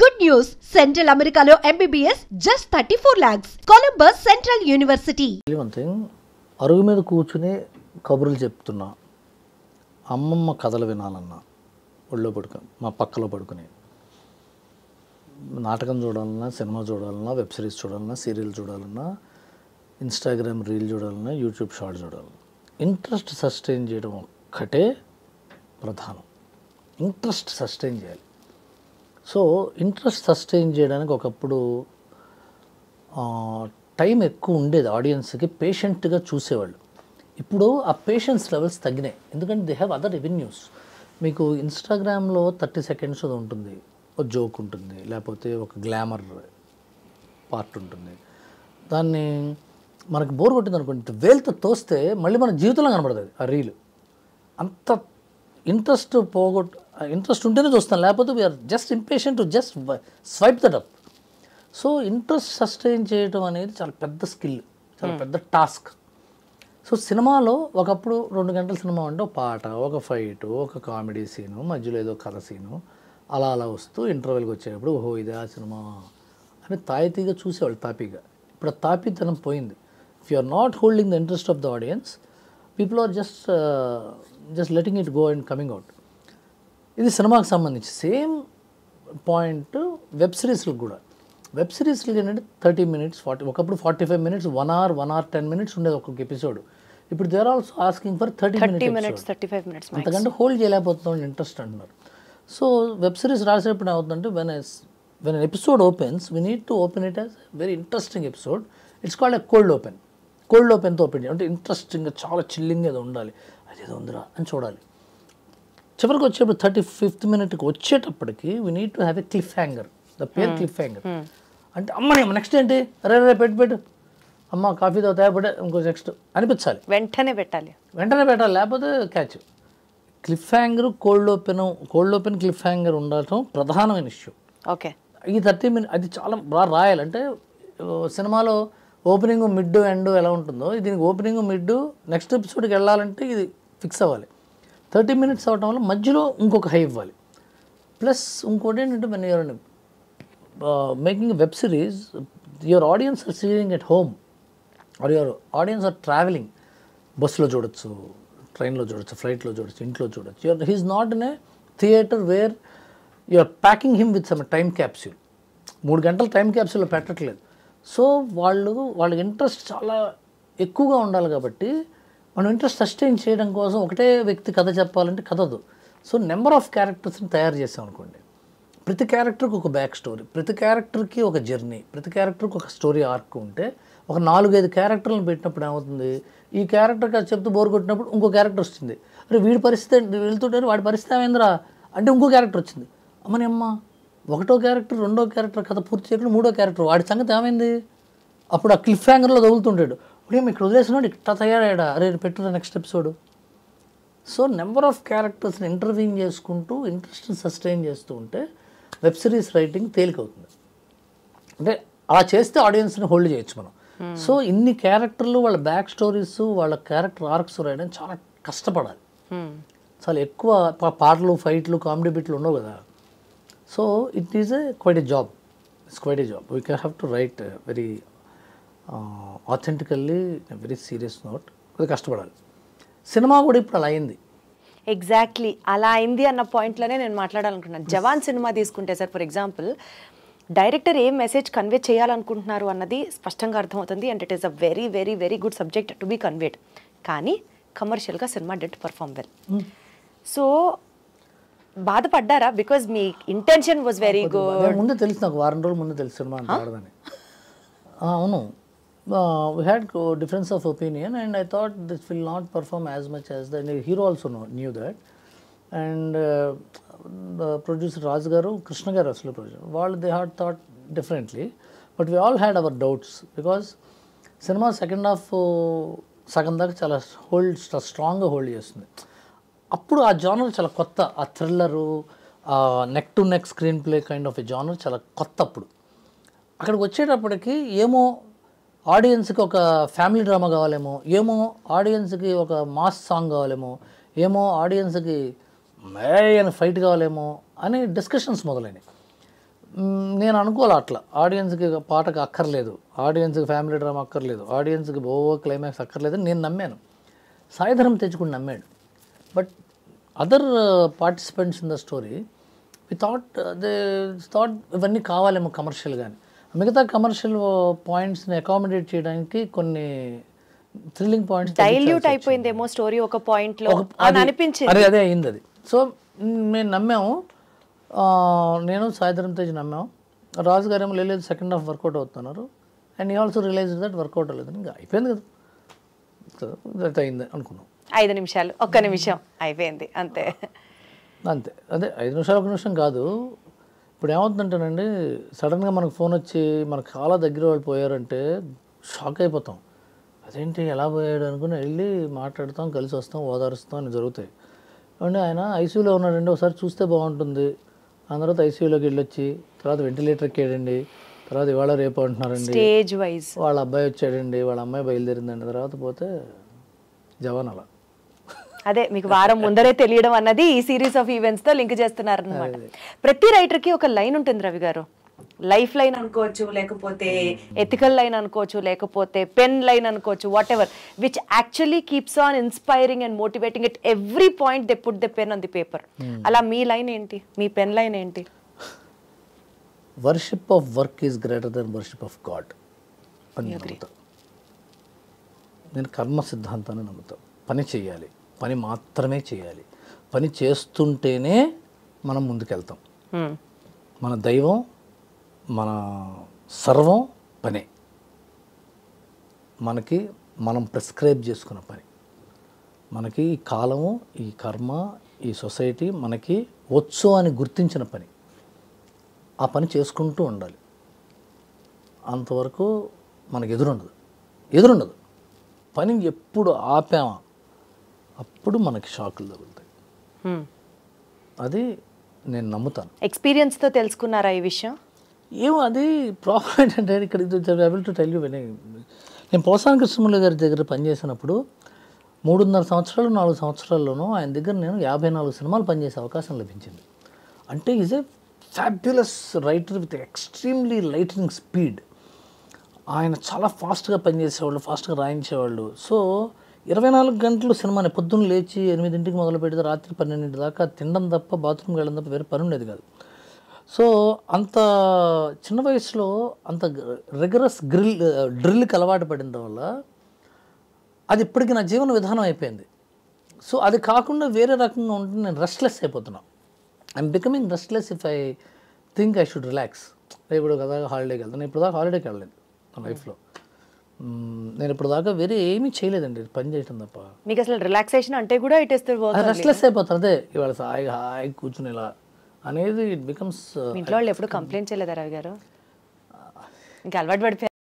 Good news! Central Americano MBBS just 34 lakhs. Columbus Central University. One thing, అరుగు మీద కూర్చుని కబుర్లు చెప్తున్నా అమ్మమ్మ కథలు వినాలన్నా ఒళ్ళో పడుకొని మా పక్కలో పడుకుని నాటకం చూడాలన్నా సినిమా చూడాలన్నా వెబ్ సిరీస్ చూడాలన్నా సీరియల్ చూడాలన్నా ఇన్స్టాగ్రామ్ రీల్ చూడాలన్నా యూట్యూబ్ షార్ట్ చూడాలన్నా ఇంట్రెస్ట్ సస్టైన్ చేయడం ఒక్కటే ప్రధానం. ఇంట్రెస్ట్ సస్టైన్ చేయాలి. సో ఇంట్రెస్ట్ సస్టైన్ చేయడానికి ఒకప్పుడు టైం ఎక్కువ ఉండేది, ఆడియన్స్కి పేషెంట్గా చూసేవాళ్ళు. ఇప్పుడు ఆ పేషెన్స్ లెవెల్స్ తగ్గినాయి, ఎందుకంటే దే హ్యావ్ అదర్ రెవెన్యూస్. మీకు ఇన్స్టాగ్రామ్లో 30 seconds అది ఉంటుంది, ఒక జోక్ ఉంటుంది, లేకపోతే ఒక గ్లామర్ పార్ట్ ఉంటుంది. దాన్ని మనకు బోర్ కొట్టింది అనుకోండి, వేలుతో తోస్తే మళ్ళీ మన జీవితంలో కనబడుతుంది ఆ రీల్. అంత ఇంట్రెస్ట్ ఇంట్రెస్ట్ ఉంటేనే చూస్తాను, లేకపోతే we are just impatient to just swipe that up. So interest sustain చేయడం అనేది చాలా పెద్ద స్కిల్, చాలా పెద్ద టాస్క్. సో సినిమాలో ఒకప్పుడు 2 గంటల సినిమా అంటే ఒక పాట, ఒక ఫైటు, ఒక కామెడీ సీను, మధ్యలో ఏదో కథ సీను అలా అలా వస్తూ ఇంటర్వెల్కి వచ్చేటప్పుడు ఓహో ఇదే ఆ సినిమా అని తాయితీగా చూసేవాళ్ళు, తాపీగా. ఇప్పుడు ఆ తాపీతనం పోయింది. If you are not holding the interest of the audience, people are just letting it go and coming out. ఇది సినిమాకి సంబంధించి. సేమ్ పాయింట్ వెబ్ సిరీస్లకు కూడా. వెబ్ సిరీస్లు ఏంటంటే 30 minutes, ఒకప్పుడు 45 minutes, 1 hour, 1 hour 10 minutes ఉండేది ఒక్కొక్క ఎపిసోడ్. ఇప్పుడు they are also asking for 30 minutes, 35 minutes. అంతకంటే హోల్డ్ చేయలేకపోతున్నాం ఇంట్రెస్ట్ అంటున్నారు. సో వెబ్ సిరీస్ రాసేటప్పుడు ఏమవుతుందంటే when an episode opens we need to open it as very interesting episode. It's called a cold open. Cold ఓపెన్తో open చేయాలి అంటే ఇంట్రెస్టింగ్గా చాలా చిల్లింగ్ ఏదో ఉండాలి, అదేదో ఉందిరా అని చూడాలి. చివరికి వచ్చేప్పుడు 35th minute వచ్చేటప్పటికి we need to have a cliff hanger. The pair cliff hanger అంటే అమ్మని నెక్స్ట్ ఏంటి, రే పెట్టు అమ్మ కాఫీ తాగుతా పెట్టే ఇంకో నెక్స్ట్ అనిపించాలి, వెంటనే పెట్టాలి, లేకపోతే catch. Cliff hanger, cold open cliff hanger ఉండటం ప్రధానమైన ఇష్యూ. ఓకే, ఈ 30 minutes అది చాలా బాగా రాయాలంటే సినిమాలో ఓపెనింగ్ మిడ్ ఎండ్ ఎలా ఉంటుందో దీనికి ఓపెనింగ్ మిడ్ నెక్స్ట్ ఎపిసోడ్కి వెళ్ళాలంటే ఇది ఫిక్స్ అవ్వాలి. 30 minutes అవటం వల్ల మధ్యలో ఇంకొక హై ఇవ్వాలి. ప్లస్ ఇంకోటి ఏంటంటే when you're making a web series, your audience are seeing at home or your audience are travelling. బస్సులో చూడొచ్చు, ట్రైన్లో చూడొచ్చు, ఫ్లైట్లో చూడొచ్చు, ఇంట్లో చూడొచ్చు. He's not in a theatre where you're packing him with some time capsule. 3 గంటల టైం క్యాప్సూల్లో పెట్టట్లేదు. సో వాళ్ళకి ఇంట్రెస్ట్ చాలా ఎక్కువగా ఉండాలి. కాబట్టి మనం ఇంట్రెస్ట్ సస్టైన్ చేయడం కోసం ఒకటే వ్యక్తి కథ చెప్పాలంటే కథదు. సో నెంబర్ ఆఫ్ క్యారెక్టర్స్ని తయారు చేసాం అనుకోండి, ప్రతి క్యారెక్టర్కి ఒక బ్యాక్ స్టోరీ, ప్రతి క్యారెక్టర్కి ఒక జర్నీ, ప్రతి క్యారెక్టర్కి ఒక స్టోరీ ఆర్క్ ఉంటే ఒక 4-5 క్యారెక్టర్లను పెట్టినప్పుడు ఏమవుతుంది, ఈ క్యారెక్టర్కి అది చెప్తూ బోర్ కొట్టినప్పుడు ఇంకో క్యారెక్టర్ వస్తుంది. అరే వీడి పరిస్థితి వెళ్తుంటే వాడి పరిస్థితి ఏమైందిరా అంటే ఇంకో క్యారెక్టర్ వచ్చింది. అమ్మని అమ్మ, 1వ క్యారెక్టర్ 2వ క్యారెక్టర్ కథ పూర్తి చేయకుండా 3వ క్యారెక్టర్ వాడి సంగతి ఏమైంది. అప్పుడు ఆ క్లిఫ్ హ్యాంగర్లో తగులుతుంటాడు, ఉదయం ఇక్కడ వదిలేసినాడు ఇట్లా తయారయ్యాడా, అరే పెట్టురా next episode. So number of క్యారెక్టర్స్ని ఇంటర్వ్యూయింగ్ చేసుకుంటూ ఇంట్రెస్ట్ని సస్టైన్ చేస్తూ ఉంటే వెబ్ సిరీస్ రైటింగ్ తేలికవుతుంది. అంటే అలా చేస్తే ఆడియన్స్ని హోల్డ్ చేయొచ్చు మనం. సో ఇన్ని క్యారెక్టర్లు, వాళ్ళ బ్యాక్ స్టోరీస్, వాళ్ళ క్యారెక్టర్ ఆర్క్స్ రాయడం చాలా కష్టపడాలి. చాలా ఎక్కువ పాటలు, ఫైట్లు, కామెడీ బిట్లు ఉండవు కదా. So it is quite a job. We can have to write very authentically, very serious note. కొద్దిగా కష్టపడాలి. సినిమా కూడా ఇప్పుడు అలా అయింది. ఎగ్జాక్ట్లీ అలా అయింది అన్న పాయింట్లోనే నేను మాట్లాడాలనుకుంటున్నాను. జవాన్ సినిమా తీసుకుంటే సార్, ఫర్ ఎగ్జాంపుల్, డైరెక్టర్ ఏం మెసేజ్ కన్వే చేయాలనుకుంటున్నారు అన్నది స్పష్టంగా అర్థమవుతుంది. And it is a very very very good subject to be conveyed. కానీ కమర్షియల్గా cinema didn't perform well. So బాధపడ్డారా? బికాజ్ మీ ఇంటెన్షన్ వాజ్ వెరీ గుడ్. ముందే తెలుసు, నాకు వారం రోజుల ముందు తెలుసు సినిమా అంత ఆడదని. అవును, we had difference of opinion and I thought this will not perform as much as the hero also knew that. And the producer Raj garu, Krishna garu aslu producer, they had thought differently, but we all had our doubts because cinema second half సగం దాకా చాలా స్ట్రాంగ్గా hold చేస్తుంది. అప్పుడు ఆ genre చాలా కొత్త, ఆ thriller, neck to neck screen play kind of a genre చాలా కొత్త. అప్పుడు అక్కడికి వచ్చేటప్పటికి ఏమో ఆడియన్స్కి ఒక ఫ్యామిలీ డ్రామా కావాలేమో, ఏమో ఆడియన్స్కి ఒక మాస్ సాంగ్ కావాలేమో, ఏమో ఆడియన్స్కి ఫైట్ కావాలేమో అని డిస్కషన్స్ మొదలైనవి. నేను అనుకోలే అట్లా ఆడియన్స్కి పాటకు అక్కర్లేదు, ఆడియన్స్కి ఫ్యామిలీ డ్రామా అక్కర్లేదు, ఆడియన్స్కి క్లైమాక్స్ అక్కర్లేదు నేను నమ్మాను. సాయిధరం తెచ్చుకుని నమ్మాడు. But other participants in the story we thought ఇవన్నీ కావాలేమో కమర్షియల్ కానీ, మిగతా కమర్షియల్ పాయింట్స్ని అకామిడేట్ చేయడానికి కొన్ని థ్రిల్లింగ్ పాయింట్స్ డైల్యూట్ అయిపోయిందేమో స్టోరీ ఒక పాయింట్లో అని అనిపించింది. అదే అయింది అది. సో మేము నమ్మాము, నేను సాయిధరం తేజ్ నమ్మాము. రాజు గారు ఏమో లేదు సెకండ్ హాఫ్ వర్కౌట్ అవుతున్నారు, అండ్ ఈ ఆల్సో రియలైజ్ దట్ వర్కౌట్ అవ్వలేదు. ఇంకా అయిపోయింది కదా, దట్ అయింది అనుకున్నాం. 5 నిమిషాలు, 1 నిమిషం అయిపోయింది అంతే. అంతే, అదే 5 నిమిషాలు 1 నిమిషం కాదు. ఇప్పుడు ఏమవుతుందంటేనండి, సడన్గా మనకు ఫోన్ వచ్చి మనకు చాలా దగ్గర వాళ్ళు పోయారంటే షాక్ అయిపోతాం. అదేంటి ఎలా పోయాడు అనుకుని వెళ్ళి మాట్లాడతాం, కలిసి వస్తాం, ఓదారుస్తాం అని జరుగుతాయి. అంటే ఆయన ఐసీయూలో ఉన్నాడండి, ఒకసారి చూస్తే బాగుంటుంది. ఆ తర్వాత ఐసీయూలోకి వెళ్ళొచ్చి తర్వాత వెంటిలేటర్ ఎక్కాడండి, తర్వాత ఇవాళ రేపు అంటున్నారండి, స్టేజ్ వైజ్ వాళ్ళ అబ్బాయి వచ్చాడండి, వాళ్ళ అమ్మాయి బయలుదేరిందండి, తర్వాత పోతే జవాన్ అలా. అదే మీకు వారం ముందరే తెలియడం అన్నది ఈ సిరీస్ ఆఫ్ ఈవెంట్స్ తో లింక్ చేస్తున్నారు అనమాట. ప్రతి రైటర్ కి ఒక లైన్ ఉంటుంది రవి గారు, లైఫ్ లైన్ అనుకోవచ్చు, లేకపోతే ఎథికల్ లైన్ అనుకోవచ్చు, లేకపోతే పెన్ లైన్ అనుకోవచ్చు, what ever, which actually keeps on inspiring and motivating at every point they put the pen on the paper. అలా మీ లైన్ ఏంటి, మీ పెన్ లైన్ ఏంటి? Worship of work is greater than worship of God అని నమ్ముతా. నేను కర్మ సిద్ధాంతాన్ని నమ్ముతాను. పని చేయాలి, పని మాత్రమే చేయాలి, పని చేస్తుంటేనే మనం ముందుకెళ్తాం. మన దైవం, మన సర్వం పనే. మనకి మనం ప్రిస్క్రైబ్ చేసుకున్న పని, మనకి ఈ కాలము, ఈ కర్మ, ఈ సొసైటీ మనకి వచ్చు అని గుర్తించిన పని. ఆ పని చేసుకుంటూ ఉండాలి. అంతవరకు మనకు ఎదురుండదు. పని ఎప్పుడు ఆపామా అప్పుడు మనకి షాకులు తగులుతాయి. అది నేను నమ్ముతాను. ఎక్స్పీరియన్స్తో తెలుసుకున్నారా ఈ విషయం? ఏమో అది ప్రాబ్లం ఏంటంటే, ఇక్కడ ఏబుల్ టు టెల్ యూ. నేను పోసాని కృష్ణమురళి గారి దగ్గర పనిచేసినప్పుడు 3.5 సంవత్సరాలు 4 సంవత్సరాల్లోనూ ఆయన దగ్గర నేను 54 సినిమాలు పనిచేసే అవకాశం లభించింది. అంటే is a fabulous writer with extremely lightening speed. ఆయన చాలా ఫాస్ట్గా పనిచేసేవాళ్ళు, ఫాస్ట్గా రాయించేవాళ్ళు. సో 24 గంటలు సినిమాని పొద్దున్న లేచి 8 మొదలు పెడితే రాత్రి 12 దాకా తినడం తప్ప, బాత్రూమ్కి వెళ్ళడం తప్ప వేరే పని ఉండేది కాదు. సో అంత చిన్న వయసులో అంత రిగరస్ డ్రిల్కి అలవాటు పడిన వల్ల అది ఇప్పటికీ నా జీవన విధానం అయిపోయింది. సో అది కాకుండా వేరే రకంగా ఉంటుంది, నేను రెస్ట్లెస్ అయిపోతున్నాను. I'm becoming restless if I think I should relax. ఇప్పుడు కదా హాలిడేకి వెళ్తాను, నేను ఇప్పుడు దాకా హాలిడేకి వెళ్ళలేదు నా లైఫ్లో. నేను ఇప్పుడు దాకా వేరే ఏమీ చేయలేదండి, పని చేయటం తప్ప. మీకు అసలు రిలాక్సేషన్ అంటే కూడా ఇట్ ఇస్ రెస్ట్లెస్ అయిపోతారు. అదే ఇవాళ హాయి కూర్చుని ఇలా అనేది ఇట్ బికమ్స్. ఇంట్లో వాళ్ళు ఎప్పుడు కంప్లైంట్ చేయలేదా రవి గారు? ఇంకా అలవాటు పడిపోయారు.